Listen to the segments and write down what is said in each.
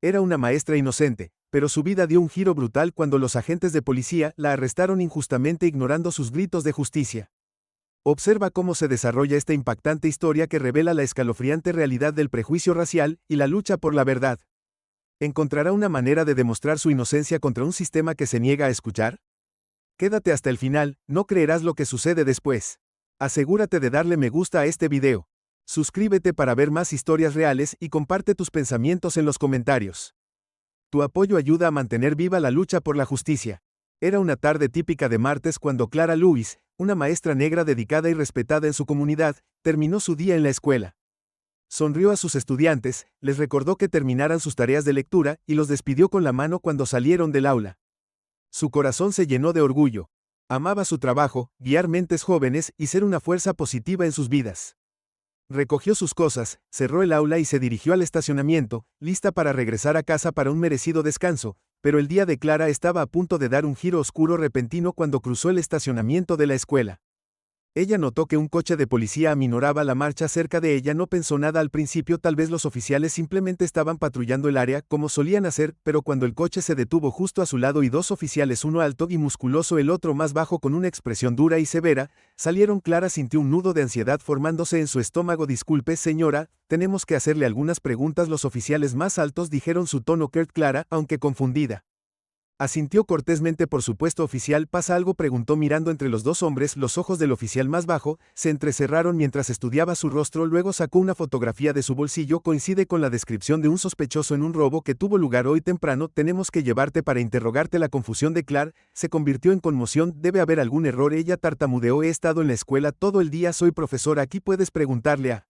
Era una maestra inocente, pero su vida dio un giro brutal cuando los agentes de policía la arrestaron injustamente ignorando sus gritos de justicia. Observa cómo se desarrolla esta impactante historia que revela la escalofriante realidad del prejuicio racial y la lucha por la verdad. ¿Encontrará una manera de demostrar su inocencia contra un sistema que se niega a escuchar? Quédate hasta el final, no creerás lo que sucede después. Asegúrate de darle me gusta a este video. Suscríbete para ver más historias reales y comparte tus pensamientos en los comentarios. Tu apoyo ayuda a mantener viva la lucha por la justicia. Era una tarde típica de martes cuando Clara Lewis, una maestra negra dedicada y respetada en su comunidad, terminó su día en la escuela. Sonrió a sus estudiantes, les recordó que terminaran sus tareas de lectura y los despidió con la mano cuando salieron del aula. Su corazón se llenó de orgullo. Amaba su trabajo, guiar mentes jóvenes y ser una fuerza positiva en sus vidas. Recogió sus cosas, cerró el aula y se dirigió al estacionamiento, lista para regresar a casa para un merecido descanso, pero el día de Clara estaba a punto de dar un giro oscuro repentino cuando cruzó el estacionamiento de la escuela. Ella notó que un coche de policía aminoraba la marcha cerca de ella. No pensó nada al principio, tal vez los oficiales simplemente estaban patrullando el área como solían hacer, pero cuando el coche se detuvo justo a su lado y dos oficiales, uno alto y musculoso, el otro más bajo con una expresión dura y severa, salieron, Clara sintió un nudo de ansiedad formándose en su estómago. Disculpe, señora, tenemos que hacerle algunas preguntas. Los oficiales más altos dijeron su tono curt. Clara, aunque confundida, asintió cortésmente. Por supuesto, oficial. ¿Pasa algo?, preguntó mirando entre los dos hombres. Los ojos del oficial más bajo se entrecerraron mientras estudiaba su rostro, luego sacó una fotografía de su bolsillo. Coincide con la descripción de un sospechoso en un robo que tuvo lugar hoy temprano. Tenemos que llevarte para interrogarte. La confusión de Clara se convirtió en conmoción. Debe haber algún error. Ella tartamudeó. He estado en la escuela todo el día. Soy profesora. Aquí puedes preguntarle a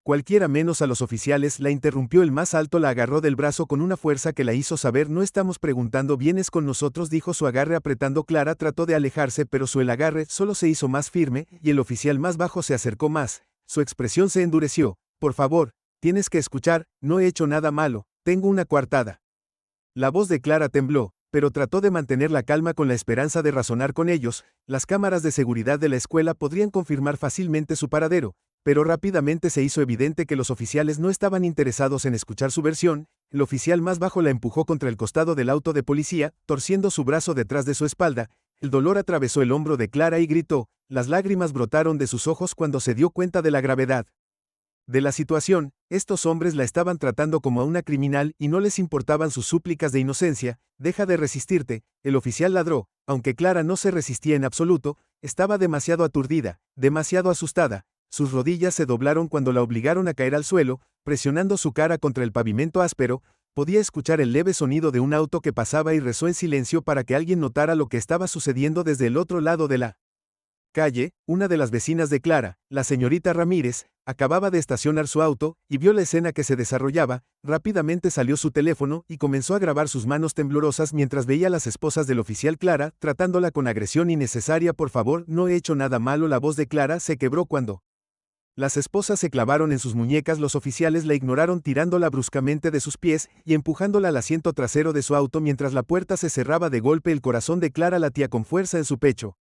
cualquiera menos a los oficiales. La interrumpió el más alto, la agarró del brazo con una fuerza que la hizo saber. No estamos preguntando, vienes con nosotros, dijo, su agarre apretando. Clara trató de alejarse, pero el agarre solo se hizo más firme, y el oficial más bajo se acercó más. Su expresión se endureció. Por favor, tienes que escuchar, no he hecho nada malo, tengo una coartada. La voz de Clara tembló, pero trató de mantener la calma con la esperanza de razonar con ellos. Las cámaras de seguridad de la escuela podrían confirmar fácilmente su paradero, pero rápidamente se hizo evidente que los oficiales no estaban interesados en escuchar su versión. El oficial más bajo la empujó contra el costado del auto de policía, torciendo su brazo detrás de su espalda. El dolor atravesó el hombro de Clara y gritó. Las lágrimas brotaron de sus ojos cuando se dio cuenta de la gravedad de la situación. Estos hombres la estaban tratando como a una criminal y no les importaban sus súplicas de inocencia. Deja de resistirte, el oficial ladró. Aunque Clara no se resistía en absoluto, estaba demasiado aturdida, demasiado asustada. Sus rodillas se doblaron cuando la obligaron a caer al suelo, presionando su cara contra el pavimento áspero. Podía escuchar el leve sonido de un auto que pasaba y rezó en silencio para que alguien notara lo que estaba sucediendo desde el otro lado de la calle. Una de las vecinas de Clara, la señorita Ramírez, acababa de estacionar su auto y vio la escena que se desarrollaba. Rápidamente salió su teléfono y comenzó a grabar sus manos temblorosas mientras veía a las esposas del oficial. Clara, tratándola con agresión innecesaria. Por favor, no he hecho nada malo. La voz de Clara se quebró cuando las esposas se clavaron en sus muñecas. Los oficiales la ignoraron, tirándola bruscamente de sus pies y empujándola al asiento trasero de su auto mientras la puerta se cerraba de golpe. El corazón de Clara latía con fuerza en su pecho.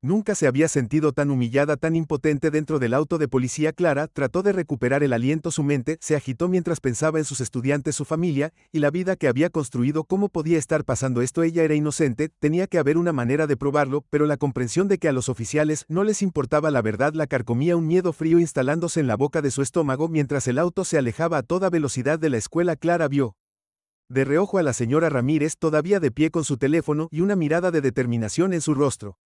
Nunca se había sentido tan humillada, tan impotente dentro del auto de policía. Clara trató de recuperar el aliento. Su mente se agitó mientras pensaba en sus estudiantes, su familia y la vida que había construido. ¿Cómo podía estar pasando esto? Ella era inocente, tenía que haber una manera de probarlo, pero la comprensión de que a los oficiales no les importaba la verdad la carcomía, un miedo frío instalándose en la boca de su estómago mientras el auto se alejaba a toda velocidad de la escuela. Clara vio de reojo a la señora Ramírez todavía de pie con su teléfono y una mirada de determinación en su rostro.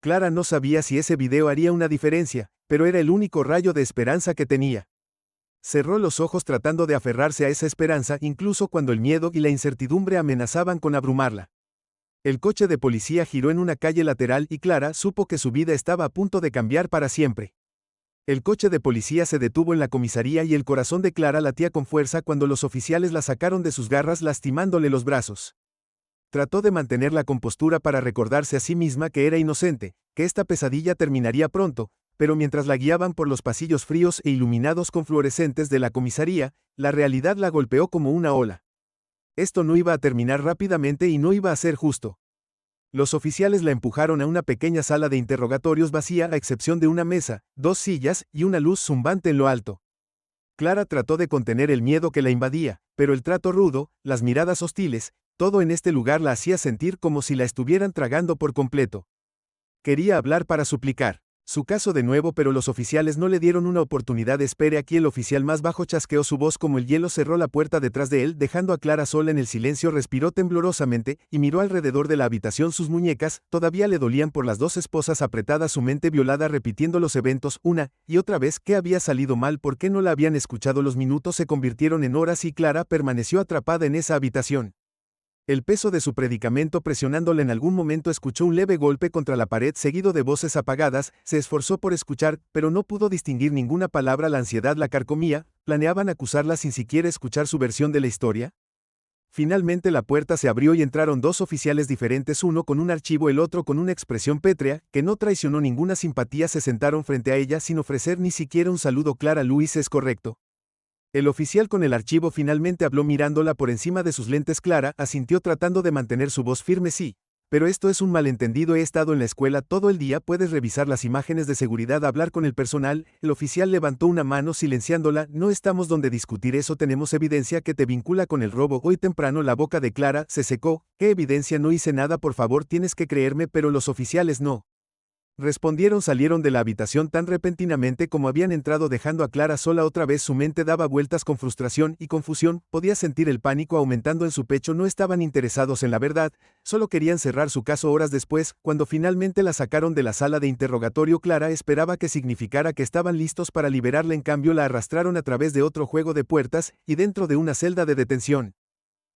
Clara no sabía si ese video haría una diferencia, pero era el único rayo de esperanza que tenía. Cerró los ojos tratando de aferrarse a esa esperanza, incluso cuando el miedo y la incertidumbre amenazaban con abrumarla. El coche de policía giró en una calle lateral y Clara supo que su vida estaba a punto de cambiar para siempre. El coche de policía se detuvo en la comisaría y el corazón de Clara latía con fuerza cuando los oficiales la sacaron de sus garras, lastimándole los brazos. Trató de mantener la compostura para recordarse a sí misma que era inocente, que esta pesadilla terminaría pronto, pero mientras la guiaban por los pasillos fríos e iluminados con fluorescentes de la comisaría, la realidad la golpeó como una ola. Esto no iba a terminar rápidamente y no iba a ser justo. Los oficiales la empujaron a una pequeña sala de interrogatorios vacía a excepción de una mesa, dos sillas y una luz zumbante en lo alto. Clara trató de contener el miedo que la invadía, pero el trato rudo, las miradas hostiles, todo en este lugar la hacía sentir como si la estuvieran tragando por completo. Quería hablar para suplicar su caso de nuevo, pero los oficiales no le dieron una oportunidad. Espere aquí. El oficial más bajo chasqueó su voz como el hielo, cerró la puerta detrás de él, dejando a Clara sola en el silencio. Respiró temblorosamente, y miró alrededor de la habitación. Sus muñecas todavía le dolían por las dos esposas apretadas, su mente violada repitiendo los eventos una y otra vez. ¿Qué había salido mal? ¿Por qué no la habían escuchado? Los minutos se convirtieron en horas y Clara permaneció atrapada en esa habitación. El peso de su predicamento presionándola. En algún momento escuchó un leve golpe contra la pared seguido de voces apagadas. Se esforzó por escuchar, pero no pudo distinguir ninguna palabra. La ansiedad la carcomía. ¿Planeaban acusarla sin siquiera escuchar su versión de la historia? Finalmente la puerta se abrió y entraron dos oficiales diferentes, uno con un archivo, el otro con una expresión pétrea, que no traicionó ninguna simpatía. Se sentaron frente a ella sin ofrecer ni siquiera un saludo. Clara, Luis, ¿es correcto? El oficial con el archivo finalmente habló mirándola por encima de sus lentes. Clara asintió tratando de mantener su voz firme. Sí. Pero esto es un malentendido. He estado en la escuela todo el día. Puedes revisar las imágenes de seguridad. Hablar con el personal. El oficial levantó una mano silenciándola. No estamos donde discutir eso. Tenemos evidencia que te vincula con el robo. Hoy temprano la boca de Clara se secó. ¿Qué evidencia? No hice nada. Por favor, tienes que creerme. Pero los oficiales no respondieron. Salieron de la habitación tan repentinamente como habían entrado, dejando a Clara sola otra vez. Su mente daba vueltas con frustración y confusión. Podía sentir el pánico aumentando en su pecho. No estaban interesados en la verdad, solo querían cerrar su caso. Horas después, cuando finalmente la sacaron de la sala de interrogatorio, Clara esperaba que significara que estaban listos para liberarla. En cambio, la arrastraron a través de otro juego de puertas y dentro de una celda de detención.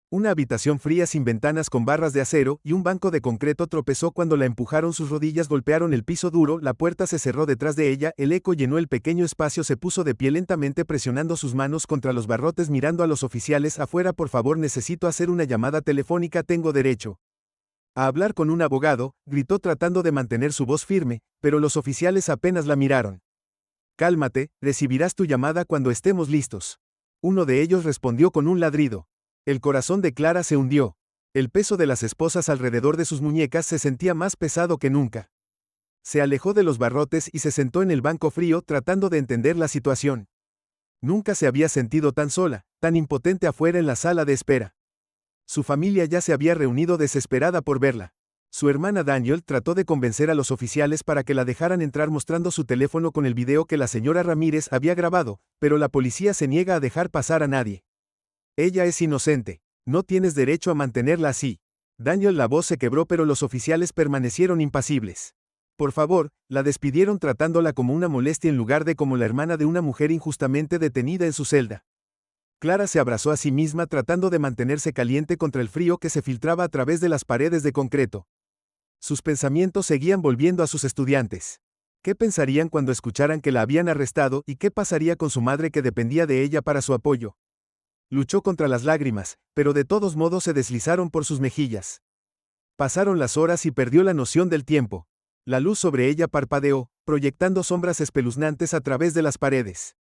Una habitación fría sin ventanas, con barras de acero y un banco de concreto. Tropezó cuando la empujaron. Sus rodillas golpearon el piso duro. La puerta se cerró detrás de ella. El eco llenó el pequeño espacio. Se puso de pie lentamente, presionando sus manos contra los barrotes, mirando a los oficiales afuera. Por favor, necesito hacer una llamada telefónica. Tengo derecho a hablar con un abogado, gritó tratando de mantener su voz firme, pero los oficiales apenas la miraron. Cálmate, recibirás tu llamada cuando estemos listos. Uno de ellos respondió con un ladrido. El corazón de Clara se hundió. El peso de las esposas alrededor de sus muñecas se sentía más pesado que nunca. Se alejó de los barrotes y se sentó en el banco frío, tratando de entender la situación. Nunca se había sentido tan sola, tan impotente afuera en la sala de espera. Su familia ya se había reunido desesperada por verla. Su hermana Daniel trató de convencer a los oficiales para que la dejaran entrar, mostrando su teléfono con el video que la señora Ramírez había grabado, pero la policía se niega a dejar pasar a nadie. Ella es inocente. No tienes derecho a mantenerla así. Daniel, la voz se quebró, pero los oficiales permanecieron impasibles. Por favor, la despidieron tratándola como una molestia en lugar de como la hermana de una mujer injustamente detenida en su celda. Clara se abrazó a sí misma tratando de mantenerse caliente contra el frío que se filtraba a través de las paredes de concreto. Sus pensamientos seguían volviendo a sus estudiantes. ¿Qué pensarían cuando escucharan que la habían arrestado? ¿Y qué pasaría con su madre, que dependía de ella para su apoyo? Luchó contra las lágrimas, pero de todos modos se deslizaron por sus mejillas. Pasaron las horas y perdió la noción del tiempo. La luz sobre ella parpadeó, proyectando sombras espeluznantes a través de las paredes.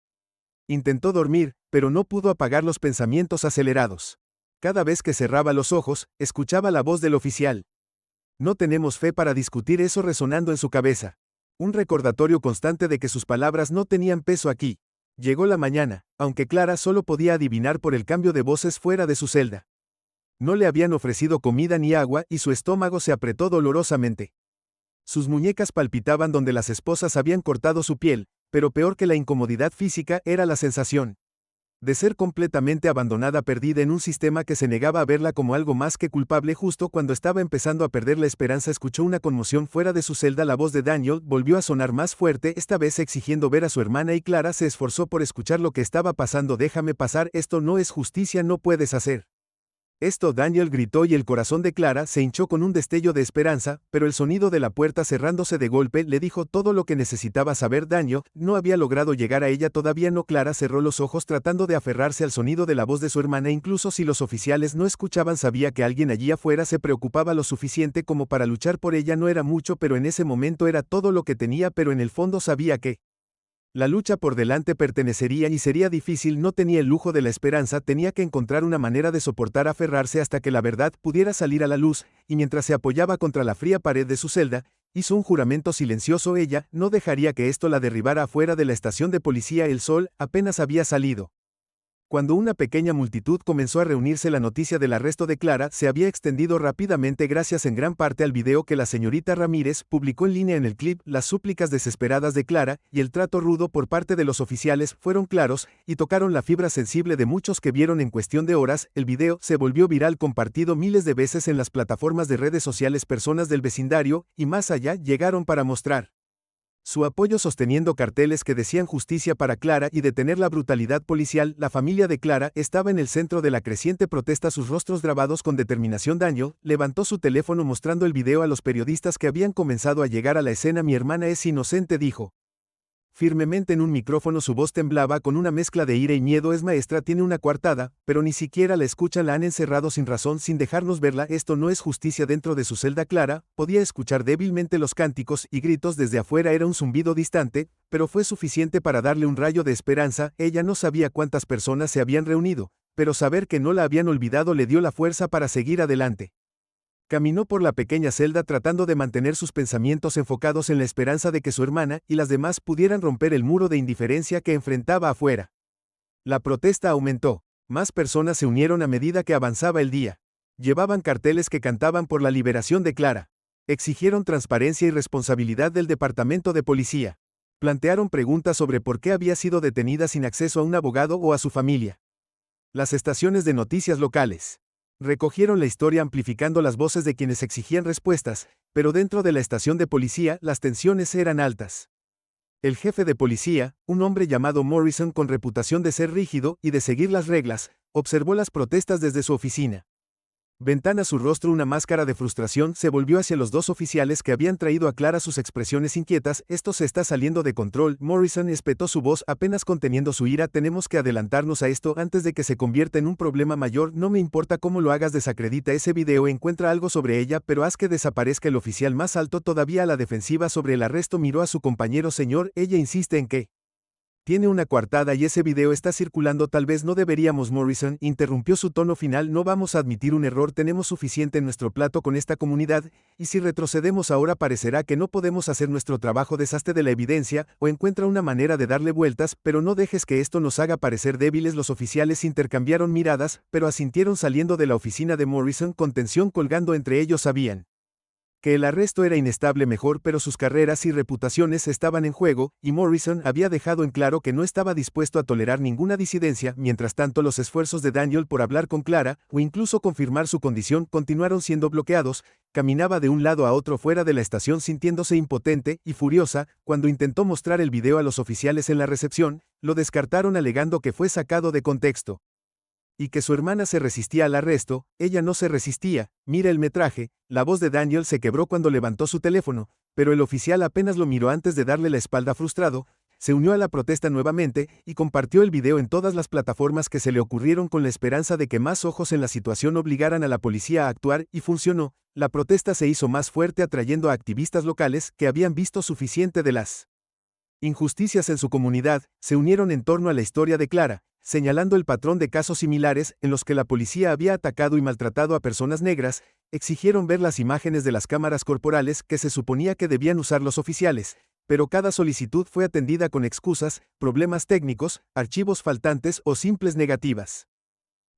Intentó dormir, pero no pudo apagar los pensamientos acelerados. Cada vez que cerraba los ojos, escuchaba la voz del oficial. No tenemos fe para discutir eso, resonando en su cabeza. Un recordatorio constante de que sus palabras no tenían peso aquí. Llegó la mañana, aunque Clara solo podía adivinar por el cambio de voces fuera de su celda. No le habían ofrecido comida ni agua y su estómago se apretó dolorosamente. Sus muñecas palpitaban donde las esposas habían cortado su piel, pero peor que la incomodidad física era la sensación de ser completamente abandonada, perdida en un sistema que se negaba a verla como algo más que culpable. Justo cuando estaba empezando a perder la esperanza, escuchó una conmoción fuera de su celda. La voz de Daniel volvió a sonar más fuerte, esta vez exigiendo ver a su hermana, y Clara se esforzó por escuchar lo que estaba pasando. Déjame pasar, esto no es justicia, no puedes hacer esto, Daniel gritó, y el corazón de Clara se hinchó con un destello de esperanza, pero el sonido de la puerta cerrándose de golpe le dijo todo lo que necesitaba saber. Daniel no había logrado llegar a ella todavía. No. Clara cerró los ojos tratando de aferrarse al sonido de la voz de su hermana. Incluso si los oficiales no escuchaban, sabía que alguien allí afuera se preocupaba lo suficiente como para luchar por ella. No era mucho, pero en ese momento era todo lo que tenía, pero en el fondo sabía que la lucha por delante pertenecería y sería difícil. No tenía el lujo de la esperanza, tenía que encontrar una manera de soportar, aferrarse hasta que la verdad pudiera salir a la luz, y mientras se apoyaba contra la fría pared de su celda, hizo un juramento silencioso. Ella no dejaría que esto la derribara. Afuera de la estación de policía, el sol apenas había salido. Cuando una pequeña multitud comenzó a reunirse, la noticia del arresto de Clara se había extendido rápidamente gracias en gran parte al video que la señorita Ramírez publicó en línea. En el clip, las súplicas desesperadas de Clara y el trato rudo por parte de los oficiales fueron claros y tocaron la fibra sensible de muchos que vieron. En cuestión de horas, el video se volvió viral, compartido miles de veces en las plataformas de redes sociales. Personas del vecindario y más allá llegaron para mostrar su apoyo, sosteniendo carteles que decían justicia para Clara y detener la brutalidad policial. La familia de Clara estaba en el centro de la creciente protesta, sus rostros grabados con determinación. Daniel levantó su teléfono mostrando el video a los periodistas que habían comenzado a llegar a la escena. Mi hermana es inocente, dijo firmemente en un micrófono. Su voz temblaba con una mezcla de ira y miedo. Es maestra, tiene una coartada, pero ni siquiera la escuchan, la han encerrado sin razón, sin dejarnos verla. Esto no es justicia. Dentro de su celda, Clara podía escuchar débilmente los cánticos y gritos desde afuera. Era un zumbido distante, pero fue suficiente para darle un rayo de esperanza. Ella no sabía cuántas personas se habían reunido, pero saber que no la habían olvidado le dio la fuerza para seguir adelante. Caminó por la pequeña celda tratando de mantener sus pensamientos enfocados en la esperanza de que su hermana y las demás pudieran romper el muro de indiferencia que enfrentaba afuera. La protesta aumentó. Más personas se unieron a medida que avanzaba el día. Llevaban carteles que cantaban por la liberación de Clara. Exigieron transparencia y responsabilidad del departamento de policía. Plantearon preguntas sobre por qué había sido detenida sin acceso a un abogado o a su familia. Las estaciones de noticias locales recogieron la historia, amplificando las voces de quienes exigían respuestas, pero dentro de la estación de policía las tensiones eran altas. El jefe de policía, un hombre llamado Morrison con reputación de ser rígido y de seguir las reglas, observó las protestas desde su oficina. Ventana su rostro una máscara de frustración, se volvió hacia los dos oficiales que habían traído a Clara, sus expresiones inquietas. Esto se está saliendo de control. Morrison espetó su voz, apenas conteniendo su ira. Tenemos que adelantarnos a esto antes de que se convierta en un problema mayor. No me importa cómo lo hagas, desacredita ese video, encuentra algo sobre ella, pero haz que desaparezca. El oficial más alto, todavía a la defensiva sobre el arresto, miró a su compañero. Señor, ella insiste en que tiene una coartada y ese video está circulando. Tal vez no deberíamos. Morrison interrumpió su tono final. No vamos a admitir un error, tenemos suficiente en nuestro plato con esta comunidad, y si retrocedemos ahora parecerá que no podemos hacer nuestro trabajo. Deshazte de la evidencia o encuentra una manera de darle vueltas, pero no dejes que esto nos haga parecer débiles. Los oficiales intercambiaron miradas, pero asintieron. Saliendo de la oficina de Morrison con tensión colgando entre ellos, sabían que el arresto era inestable mejor, pero sus carreras y reputaciones estaban en juego, y Morrison había dejado en claro que no estaba dispuesto a tolerar ninguna disidencia. Mientras tanto, los esfuerzos de Daniel por hablar con Clara, o incluso confirmar su condición, continuaron siendo bloqueados. Caminaba de un lado a otro fuera de la estación sintiéndose impotente y furiosa. Cuando intentó mostrar el video a los oficiales en la recepción, lo descartaron alegando que fue sacado de contexto y que su hermana se resistía al arresto. Ella no se resistía. Mira el metraje. La voz de Daniel se quebró cuando levantó su teléfono, pero el oficial apenas lo miró antes de darle la espalda. Frustrado, se unió a la protesta nuevamente y compartió el video en todas las plataformas que se le ocurrieron con la esperanza de que más ojos en la situación obligaran a la policía a actuar, y funcionó. La protesta se hizo más fuerte, atrayendo a activistas locales que habían visto suficiente de las injusticias en su comunidad. Se unieron en torno a la historia de Clara, señalando el patrón de casos similares en los que la policía había atacado y maltratado a personas negras. Exigieron ver las imágenes de las cámaras corporales que se suponía que debían usar los oficiales, pero cada solicitud fue atendida con excusas, problemas técnicos, archivos faltantes o simples negativas.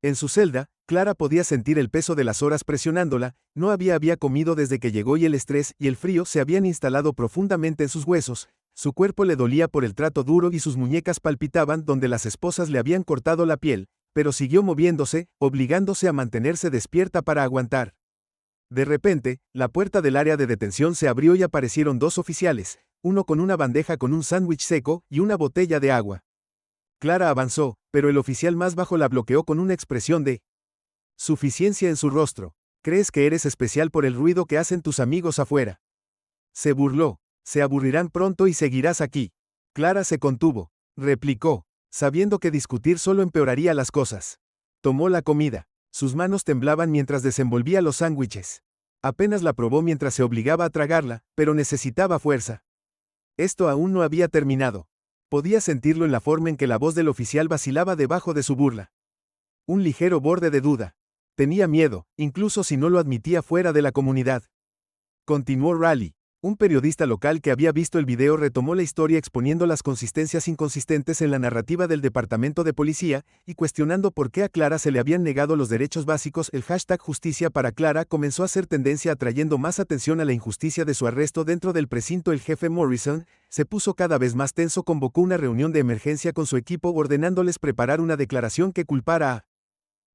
En su celda, Clara podía sentir el peso de las horas presionándola. No había comido desde que llegó y el estrés y el frío se habían instalado profundamente en sus huesos. Su cuerpo le dolía por el trato duro y sus muñecas palpitaban donde las esposas le habían cortado la piel, pero siguió moviéndose, obligándose a mantenerse despierta para aguantar. De repente, la puerta del área de detención se abrió y aparecieron dos oficiales, uno con una bandeja con un sándwich seco y una botella de agua. Clara avanzó, pero el oficial más bajo la bloqueó con una expresión de suficiencia en su rostro. ¿Crees que eres especial por el ruido que hacen tus amigos afuera? Se burló. Se aburrirán pronto y seguirás aquí. Clara se contuvo. Replicó, sabiendo que discutir solo empeoraría las cosas. Tomó la comida. Sus manos temblaban mientras desenvolvía los sándwiches. Apenas la probó mientras se obligaba a tragarla, pero necesitaba fuerza. Esto aún no había terminado. Podía sentirlo en la forma en que la voz del oficial vacilaba debajo de su burla. Un ligero borde de duda. Tenía miedo, incluso si no lo admitía fuera de la comunidad. Continuó Raleigh. Un periodista local que había visto el video retomó la historia exponiendo las consistencias inconsistentes en la narrativa del departamento de policía y cuestionando por qué a Clara se le habían negado los derechos básicos. El hashtag Justicia para Clara comenzó a ser tendencia atrayendo más atención a la injusticia de su arresto dentro del precinto. El jefe Morrison se puso cada vez más tenso, convocó una reunión de emergencia con su equipo ordenándoles preparar una declaración que culpara a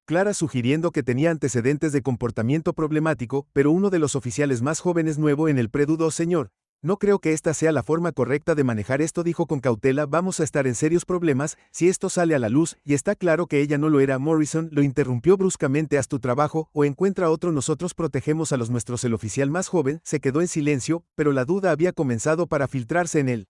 Clara, sugiriendo que tenía antecedentes de comportamiento problemático, pero uno de los oficiales más jóvenes nuevo en el dudó: señor, no creo que esta sea la forma correcta de manejar esto, dijo con cautela, vamos a estar en serios problemas si esto sale a la luz, y está claro que ella no lo era. Morrison lo interrumpió bruscamente: haz tu trabajo o encuentra otro, nosotros protegemos a los nuestros. El oficial más joven se quedó en silencio, pero la duda había comenzado para filtrarse en él.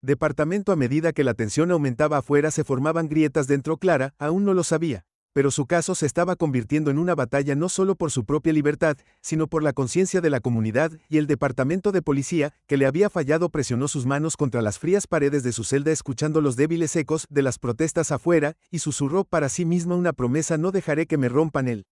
Departamento. A medida que la tensión aumentaba afuera se formaban grietas dentro. Clara aún no lo sabía, pero su caso se estaba convirtiendo en una batalla no solo por su propia libertad, sino por la conciencia de la comunidad, y el departamento de policía, que le había fallado, presionó sus manos contra las frías paredes de su celda escuchando los débiles ecos de las protestas afuera, y susurró para sí misma una promesa: no dejaré que me rompan el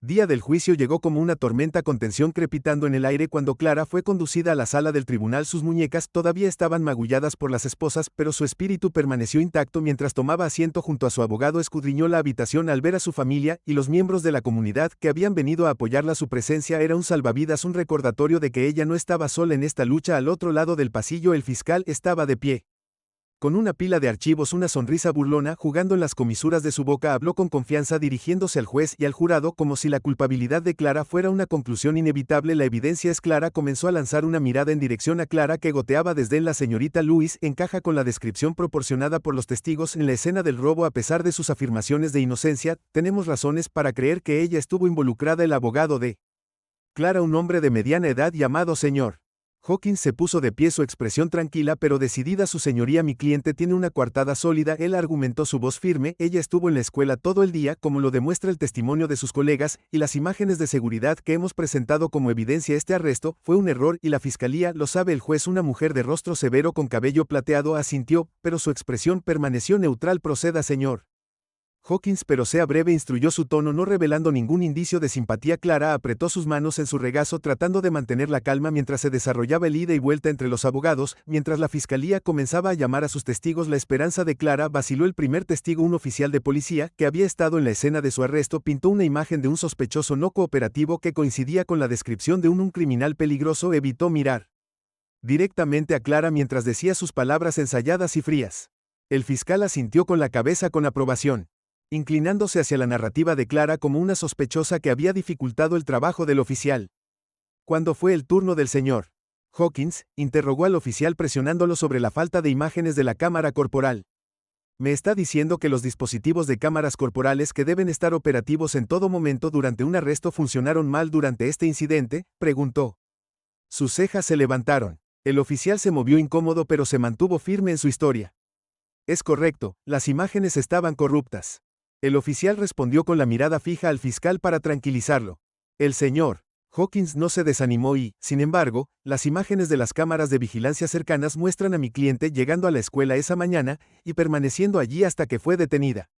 día del juicio. Llegó como una tormenta con tensión crepitando en el aire cuando Clara fue conducida a la sala del tribunal. Sus muñecas todavía estaban magulladas por las esposas, pero su espíritu permaneció intacto mientras tomaba asiento junto a su abogado. Escudriñó la habitación al ver a su familia y los miembros de la comunidad que habían venido a apoyarla. Su presencia era un salvavidas, un recordatorio de que ella no estaba sola en esta lucha. Al otro lado del pasillo el fiscal estaba de pie, con una pila de archivos, una sonrisa burlona jugando en las comisuras de su boca. Habló con confianza dirigiéndose al juez y al jurado como si la culpabilidad de Clara fuera una conclusión inevitable. La evidencia es clara. Comenzó a lanzar una mirada en dirección a Clara que goteaba desdén. La señorita Lewis encaja con la descripción proporcionada por los testigos en la escena del robo. A pesar de sus afirmaciones de inocencia, tenemos razones para creer que ella estuvo involucrada. El abogado de Clara, un hombre de mediana edad llamado señor Hawkins, se puso de pie, su expresión tranquila pero decidida. Su señoría, mi cliente tiene una coartada sólida, él argumentó, su voz firme. Ella estuvo en la escuela todo el día, como lo demuestra el testimonio de sus colegas y las imágenes de seguridad que hemos presentado como evidencia. Este arresto fue un error y la fiscalía lo sabe. El juez, una mujer de rostro severo con cabello plateado, asintió, pero su expresión permaneció neutral. Proceda, señor Hawkins, pero sea breve, instruyó su tono, no revelando ningún indicio de simpatía. Clara apretó sus manos en su regazo tratando de mantener la calma mientras se desarrollaba el ida y vuelta entre los abogados, mientras la fiscalía comenzaba a llamar a sus testigos. La esperanza de Clara vaciló. El primer testigo, un oficial de policía que había estado en la escena de su arresto, pintó una imagen de un sospechoso no cooperativo que coincidía con la descripción de un criminal peligroso. Evitó mirar directamente a Clara mientras decía sus palabras ensayadas y frías. El fiscal asintió con la cabeza con aprobación, inclinándose hacia la narrativa de Clara como una sospechosa que había dificultado el trabajo del oficial. Cuando fue el turno del señor Hawkins, interrogó al oficial presionándolo sobre la falta de imágenes de la cámara corporal. ¿Me está diciendo que los dispositivos de cámaras corporales que deben estar operativos en todo momento durante un arresto funcionaron mal durante este incidente?, preguntó. Sus cejas se levantaron. El oficial se movió incómodo pero se mantuvo firme en su historia. Es correcto, las imágenes estaban corruptas. El oficial respondió con la mirada fija al fiscal para tranquilizarlo. El señor Hawkins no se desanimó y, sin embargo, las imágenes de las cámaras de vigilancia cercanas muestran a mi cliente llegando a la escuela esa mañana y permaneciendo allí hasta que fue detenida.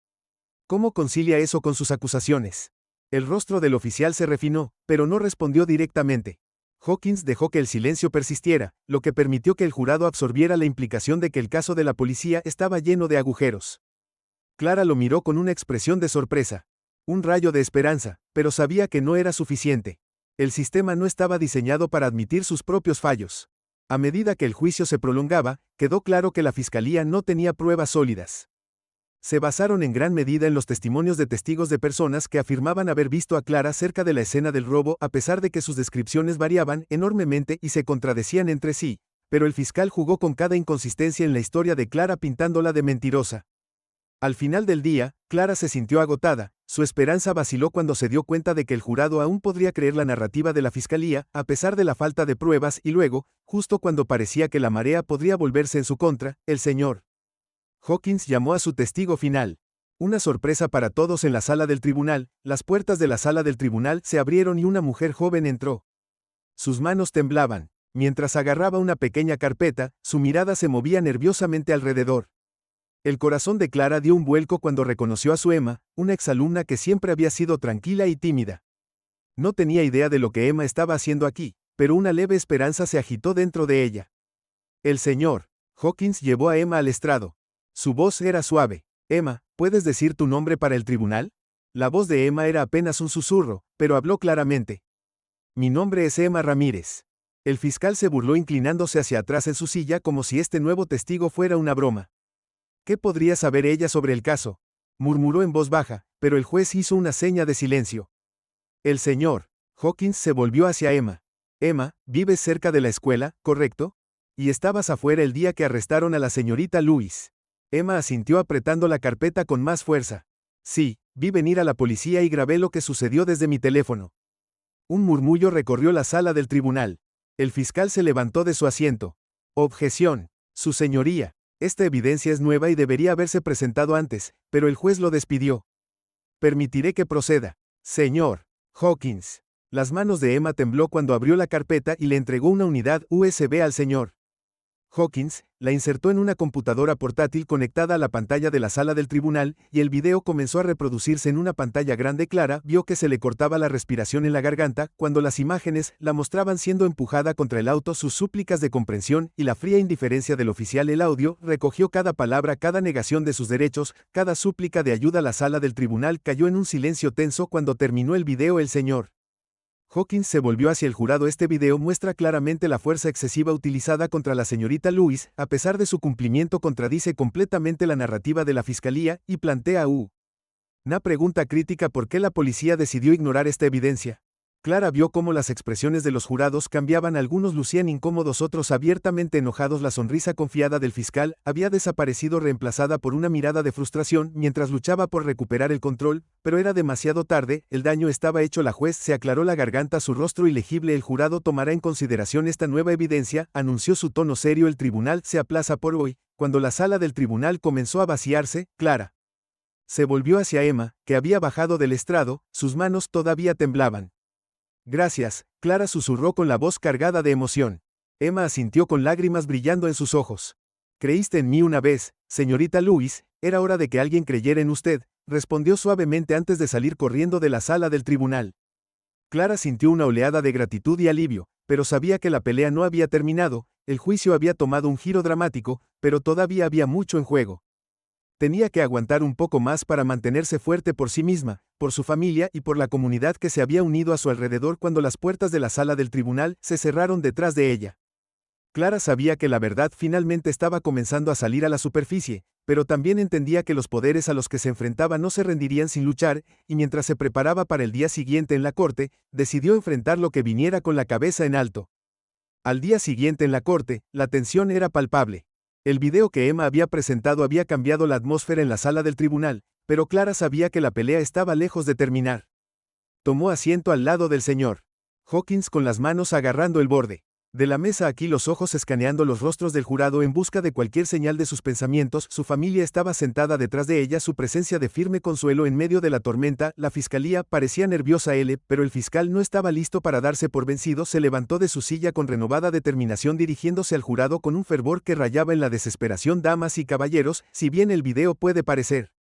¿Cómo concilia eso con sus acusaciones? El rostro del oficial se refinó, pero no respondió directamente. Hawkins dejó que el silencio persistiera, lo que permitió que el jurado absorbiera la implicación de que el caso de la policía estaba lleno de agujeros. Clara lo miró con una expresión de sorpresa. Un rayo de esperanza, pero sabía que no era suficiente. El sistema no estaba diseñado para admitir sus propios fallos. A medida que el juicio se prolongaba, quedó claro que la fiscalía no tenía pruebas sólidas. Se basaron en gran medida en los testimonios de testigos de personas que afirmaban haber visto a Clara cerca de la escena del robo, a pesar de que sus descripciones variaban enormemente y se contradecían entre sí, pero el fiscal jugó con cada inconsistencia en la historia de Clara pintándola de mentirosa. Al final del día, Clara se sintió agotada, su esperanza vaciló cuando se dio cuenta de que el jurado aún podría creer la narrativa de la fiscalía, a pesar de la falta de pruebas, y luego, justo cuando parecía que la marea podría volverse en su contra, el señor Hawkins llamó a su testigo final. Una sorpresa para todos en la sala del tribunal, las puertas de la sala del tribunal se abrieron y una mujer joven entró. Sus manos temblaban. Mientras agarraba una pequeña carpeta, su mirada se movía nerviosamente alrededor. El corazón de Clara dio un vuelco cuando reconoció a su Emma, una exalumna que siempre había sido tranquila y tímida. No tenía idea de lo que Emma estaba haciendo aquí, pero una leve esperanza se agitó dentro de ella. El señor Hawkins llevó a Emma al estrado. Su voz era suave. Emma, ¿puedes decir tu nombre para el tribunal? La voz de Emma era apenas un susurro, pero habló claramente. Mi nombre es Emma Ramírez. El fiscal se burló inclinándose hacia atrás en su silla como si este nuevo testigo fuera una broma. ¿Qué podría saber ella sobre el caso? Murmuró en voz baja, pero el juez hizo una seña de silencio. El señor Hawkins se volvió hacia Emma. Emma, vives cerca de la escuela, ¿correcto? Y estabas afuera el día que arrestaron a la señorita Lewis. Emma asintió apretando la carpeta con más fuerza. Sí, vi venir a la policía y grabé lo que sucedió desde mi teléfono. Un murmullo recorrió la sala del tribunal. El fiscal se levantó de su asiento. Objeción. Su señoría. Esta evidencia es nueva y debería haberse presentado antes, pero el juez lo despidió. Permitiré que proceda. Señor Hawkins. Las manos de Emma tembló cuando abrió la carpeta y le entregó una unidad USB al señor Hawkins, la insertó en una computadora portátil conectada a la pantalla de la sala del tribunal, y el video comenzó a reproducirse en una pantalla grande clara. Vio que se le cortaba la respiración en la garganta, cuando las imágenes la mostraban siendo empujada contra el auto. Sus súplicas de comprensión y la fría indiferencia del oficial. El audio recogió cada palabra, cada negación de sus derechos, cada súplica de ayuda. La sala del tribunal cayó en un silencio tenso cuando terminó el video. El señor Hawkins se volvió hacia el jurado. Este video muestra claramente la fuerza excesiva utilizada contra la señorita Lewis. A pesar de su cumplimiento, contradice completamente la narrativa de la fiscalía y plantea una pregunta crítica: ¿por qué la policía decidió ignorar esta evidencia? Clara vio cómo las expresiones de los jurados cambiaban. Algunos lucían incómodos, otros abiertamente enojados. La sonrisa confiada del fiscal había desaparecido, reemplazada por una mirada de frustración mientras luchaba por recuperar el control, pero era demasiado tarde, el daño estaba hecho. La juez se aclaró la garganta, su rostro ilegible. El jurado tomará en consideración esta nueva evidencia, anunció su tono serio. El tribunal se aplaza por hoy. Cuando la sala del tribunal comenzó a vaciarse, Clara se volvió hacia Emma, que había bajado del estrado, sus manos todavía temblaban. Gracias, Clara susurró con la voz cargada de emoción. Emma asintió con lágrimas brillando en sus ojos. Creíste en mí una vez, señorita Lewis, era hora de que alguien creyera en usted, respondió suavemente antes de salir corriendo de la sala del tribunal. Clara sintió una oleada de gratitud y alivio, pero sabía que la pelea no había terminado. El juicio había tomado un giro dramático, pero todavía había mucho en juego. Tenía que aguantar un poco más para mantenerse fuerte por sí misma, por su familia y por la comunidad que se había unido a su alrededor. Cuando las puertas de la sala del tribunal se cerraron detrás de ella, Clara sabía que la verdad finalmente estaba comenzando a salir a la superficie, pero también entendía que los poderes a los que se enfrentaba no se rendirían sin luchar, y mientras se preparaba para el día siguiente en la corte, decidió enfrentar lo que viniera con la cabeza en alto. Al día siguiente en la corte, la tensión era palpable. El video que Emma había presentado había cambiado la atmósfera en la sala del tribunal, pero Clara sabía que la pelea estaba lejos de terminar. Tomó asiento al lado del señor Hawkins con las manos agarrando el borde de la mesa, aquí los ojos escaneando los rostros del jurado en busca de cualquier señal de sus pensamientos. Su familia estaba sentada detrás de ella, su presencia de firme consuelo en medio de la tormenta. La fiscalía parecía nerviosa, pero el fiscal no estaba listo para darse por vencido. Se levantó de su silla con renovada determinación, dirigiéndose al jurado con un fervor que rayaba en la desesperación. Damas y caballeros, si bien el video puede parecer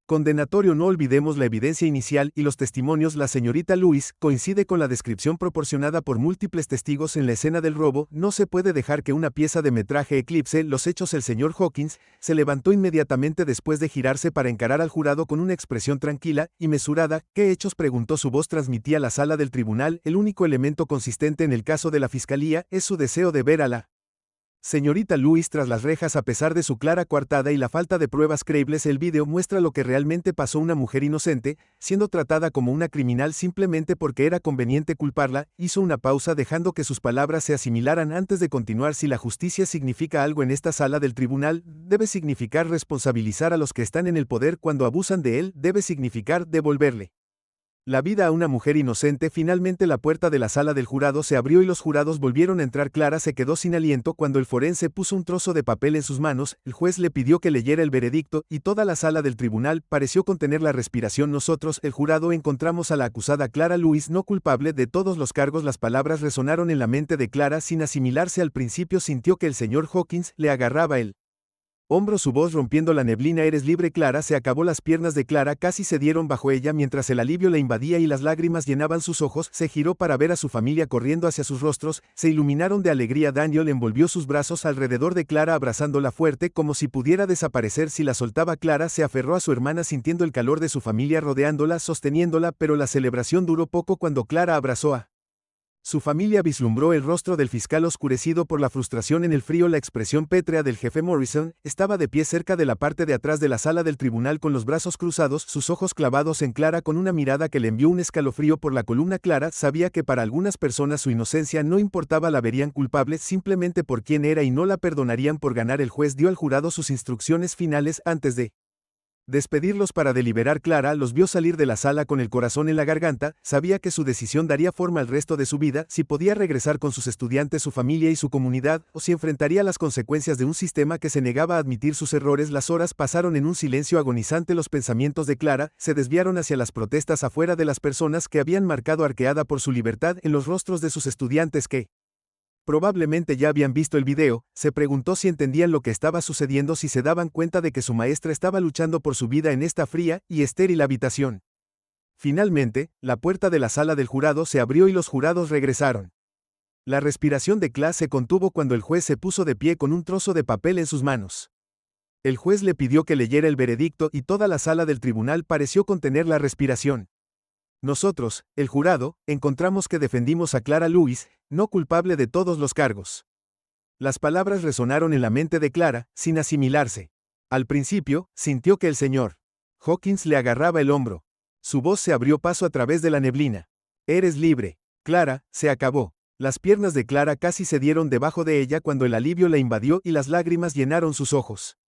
condenatorio, no olvidemos la evidencia inicial y los testimonios. La señorita Lewis coincide con la descripción proporcionada por múltiples testigos en la escena del robo. No se puede dejar que una pieza de metraje eclipse los hechos. El señor Hawkins se levantó inmediatamente después de girarse para encarar al jurado con una expresión tranquila y mesurada. ¿Qué hechos?, preguntó. Su voz transmitía la sala del tribunal. El único elemento consistente en el caso de la fiscalía es su deseo de ver a la señorita Lewis tras las rejas. A pesar de su clara coartada y la falta de pruebas creíbles, el video muestra lo que realmente pasó: una mujer inocente, siendo tratada como una criminal simplemente porque era conveniente culparla. Hizo una pausa dejando que sus palabras se asimilaran antes de continuar. Si la justicia significa algo en esta sala del tribunal, debe significar responsabilizar a los que están en el poder cuando abusan de él, debe significar devolverle la vida a una mujer inocente. Finalmente la puerta de la sala del jurado se abrió y los jurados volvieron a entrar. Clara se quedó sin aliento cuando el forense puso un trozo de papel en sus manos. El juez le pidió que leyera el veredicto, y toda la sala del tribunal pareció contener la respiración. Nosotros, el jurado, encontramos a la acusada Clara Lewis no culpable de todos los cargos. Las palabras resonaron en la mente de Clara sin asimilarse al principio. Sintió que el señor Hawkins le agarraba el Hombro su voz rompiendo la neblina. Eres libre. Clara se acabó. Las piernas de Clara casi cedieron bajo ella mientras el alivio la invadía y las lágrimas llenaban sus ojos. Se giró para ver a su familia corriendo hacia sus rostros, se iluminaron de alegría. Daniel envolvió sus brazos alrededor de Clara abrazándola fuerte como si pudiera desaparecer si la soltaba. Clara se aferró a su hermana sintiendo el calor de su familia rodeándola, sosteniéndola, pero la celebración duró poco cuando Clara abrazó a su familia. Vislumbró el rostro del fiscal oscurecido por la frustración en el frío. La expresión pétrea del jefe Morrison estaba de pie cerca de la parte de atrás de la sala del tribunal con los brazos cruzados, sus ojos clavados en Clara con una mirada que le envió un escalofrío por la columna. Clara sabía que para algunas personas su inocencia no importaba, la verían culpable simplemente por quién era y no la perdonarían por ganar. El juez dio al jurado sus instrucciones finales antes de despedirlos para deliberar. Clara los vio salir de la sala con el corazón en la garganta, sabía que su decisión daría forma al resto de su vida, si podía regresar con sus estudiantes, su familia y su comunidad, o si enfrentaría las consecuencias de un sistema que se negaba a admitir sus errores. Las horas pasaron en un silencio agonizante. Los pensamientos de Clara se desviaron hacia las protestas afuera, de las personas que habían marcado arqueada por su libertad en los rostros de sus estudiantes que probablemente ya habían visto el video. Se preguntó si entendían lo que estaba sucediendo, si se daban cuenta de que su maestra estaba luchando por su vida en esta fría y estéril habitación. Finalmente, la puerta de la sala del jurado se abrió y los jurados regresaron. La respiración de Clara se contuvo cuando el juez se puso de pie con un trozo de papel en sus manos. El juez le pidió que leyera el veredicto y toda la sala del tribunal pareció contener la respiración. Nosotros, el jurado, encontramos que defendimos a Clara Lewis, no culpable de todos los cargos. Las palabras resonaron en la mente de Clara, sin asimilarse. Al principio, sintió que el señor Hawkins le agarraba el hombro. Su voz se abrió paso a través de la neblina. Eres libre. Clara, se acabó. Las piernas de Clara casi cedieron debajo de ella cuando el alivio la invadió y las lágrimas llenaron sus ojos.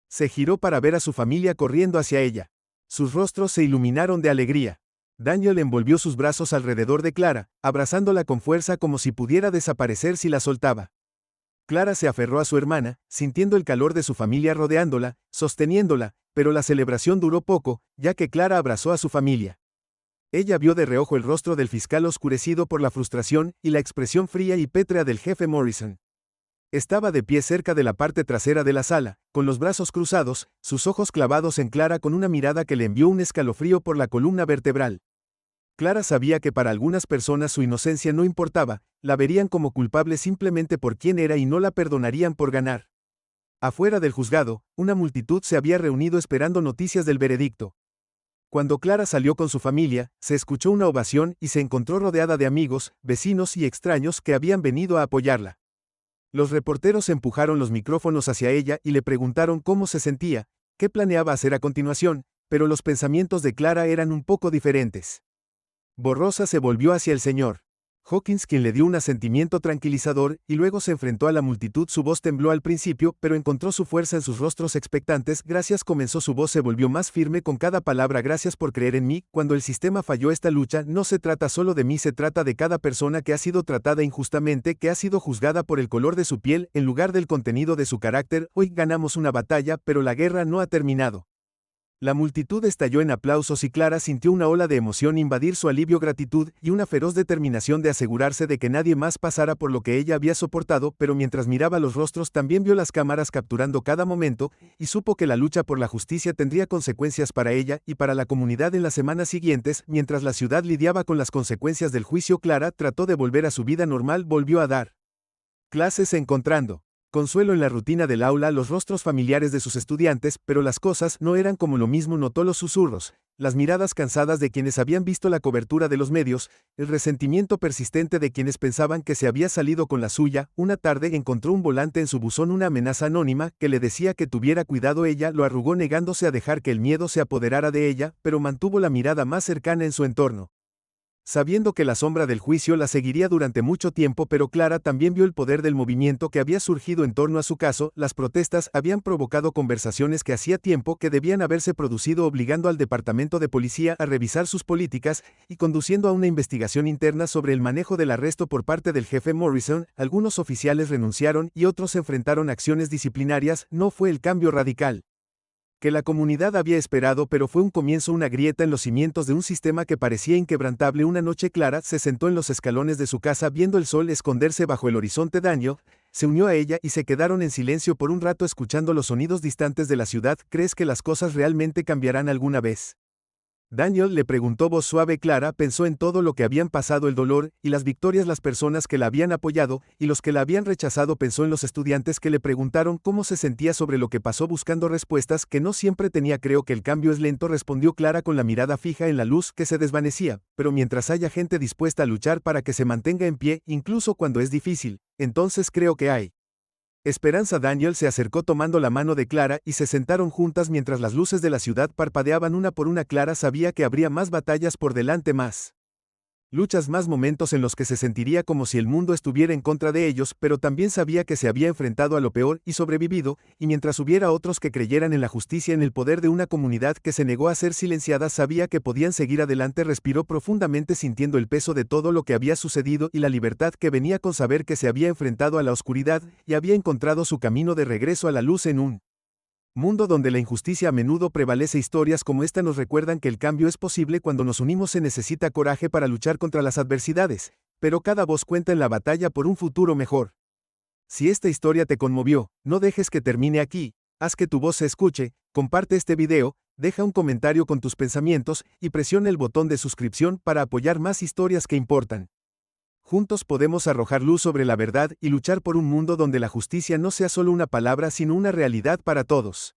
Se giró para ver a su familia corriendo hacia ella. Sus rostros se iluminaron de alegría. Daniel envolvió sus brazos alrededor de Clara, abrazándola con fuerza como si pudiera desaparecer si la soltaba. Clara se aferró a su hermana, sintiendo el calor de su familia rodeándola, sosteniéndola, pero la celebración duró poco, ya que Clara abrazó a su familia. Ella vio de reojo el rostro del fiscal oscurecido por la frustración y la expresión fría y pétrea del jefe Morrison. Estaba de pie cerca de la parte trasera de la sala, con los brazos cruzados, sus ojos clavados en Clara con una mirada que le envió un escalofrío por la columna vertebral. Clara sabía que para algunas personas su inocencia no importaba, la verían como culpable simplemente por quién era y no la perdonarían por ganar. Afuera del juzgado, una multitud se había reunido esperando noticias del veredicto. Cuando Clara salió con su familia, se escuchó una ovación y se encontró rodeada de amigos, vecinos y extraños que habían venido a apoyarla. Los reporteros empujaron los micrófonos hacia ella y le preguntaron cómo se sentía, qué planeaba hacer a continuación, pero los pensamientos de Clara eran un poco diferentes. Borrosa se volvió hacia el señor Hawkins, quien le dio un asentimiento tranquilizador, y luego se enfrentó a la multitud. Su voz tembló al principio, pero encontró su fuerza en sus rostros expectantes. Gracias, comenzó. Su voz se volvió más firme con cada palabra. Gracias por creer en mí. Cuando el sistema falló, esta lucha no se trata solo de mí, se trata de cada persona que ha sido tratada injustamente, que ha sido juzgada por el color de su piel, en lugar del contenido de su carácter. Hoy ganamos una batalla, pero la guerra no ha terminado. La multitud estalló en aplausos y Clara sintió una ola de emoción invadir su alivio, gratitud y una feroz determinación de asegurarse de que nadie más pasara por lo que ella había soportado, pero mientras miraba los rostros también vio las cámaras capturando cada momento, y supo que la lucha por la justicia tendría consecuencias para ella y para la comunidad en las semanas siguientes. Mientras la ciudad lidiaba con las consecuencias del juicio, Clara trató de volver a su vida normal, volvió a dar clases encontrando consuelo en la rutina del aula, los rostros familiares de sus estudiantes, pero las cosas no eran como lo mismo. Notó los susurros, las miradas cansadas de quienes habían visto la cobertura de los medios, el resentimiento persistente de quienes pensaban que se había salido con la suya. Una tarde encontró un volante en su buzón, una amenaza anónima que le decía que tuviera cuidado. Ella lo arrugó negándose a dejar que el miedo se apoderara de ella, pero mantuvo la mirada más cercana en su entorno, sabiendo que la sombra del juicio la seguiría durante mucho tiempo. Pero Clara también vio el poder del movimiento que había surgido en torno a su caso. Las protestas habían provocado conversaciones que hacía tiempo que debían haberse producido, obligando al departamento de policía a revisar sus políticas y conduciendo a una investigación interna sobre el manejo del arresto por parte del jefe Morrison. Algunos oficiales renunciaron y otros enfrentaron acciones disciplinarias. No fue el cambio radical que la comunidad había esperado, pero fue un comienzo, una grieta en los cimientos de un sistema que parecía inquebrantable. Una noche Clara se sentó en los escalones de su casa viendo el sol esconderse bajo el horizonte. Daniel se unió a ella y se quedaron en silencio por un rato escuchando los sonidos distantes de la ciudad. ¿Crees que las cosas realmente cambiarán alguna vez? Daniel le preguntó voz suave. Clara pensó en todo lo que habían pasado, el dolor y las victorias, las personas que la habían apoyado y los que la habían rechazado. Pensó en los estudiantes que le preguntaron cómo se sentía sobre lo que pasó, buscando respuestas que no siempre tenía. Creo que el cambio es lento, respondió Clara con la mirada fija en la luz que se desvanecía, pero mientras haya gente dispuesta a luchar para que se mantenga en pie, incluso cuando es difícil, entonces creo que hay esperanza. Daniel se acercó tomando la mano de Clara y se sentaron juntas mientras las luces de la ciudad parpadeaban una por una. Clara sabía que habría más batallas por delante, más luchas, más momentos en los que se sentiría como si el mundo estuviera en contra de ellos, pero también sabía que se había enfrentado a lo peor y sobrevivido, y mientras hubiera otros que creyeran en la justicia, en el poder de una comunidad que se negó a ser silenciada, sabía que podían seguir adelante. Respiró profundamente sintiendo el peso de todo lo que había sucedido y la libertad que venía con saber que se había enfrentado a la oscuridad y había encontrado su camino de regreso a la luz en un mundo donde la injusticia a menudo prevalece. Historias como esta nos recuerdan que el cambio es posible cuando nos unimos. Se necesita coraje para luchar contra las adversidades, pero cada voz cuenta en la batalla por un futuro mejor. Si esta historia te conmovió, no dejes que termine aquí. Haz que tu voz se escuche, comparte este video, deja un comentario con tus pensamientos y presiona el botón de suscripción para apoyar más historias que importan. Juntos podemos arrojar luz sobre la verdad y luchar por un mundo donde la justicia no sea solo una palabra sino una realidad para todos.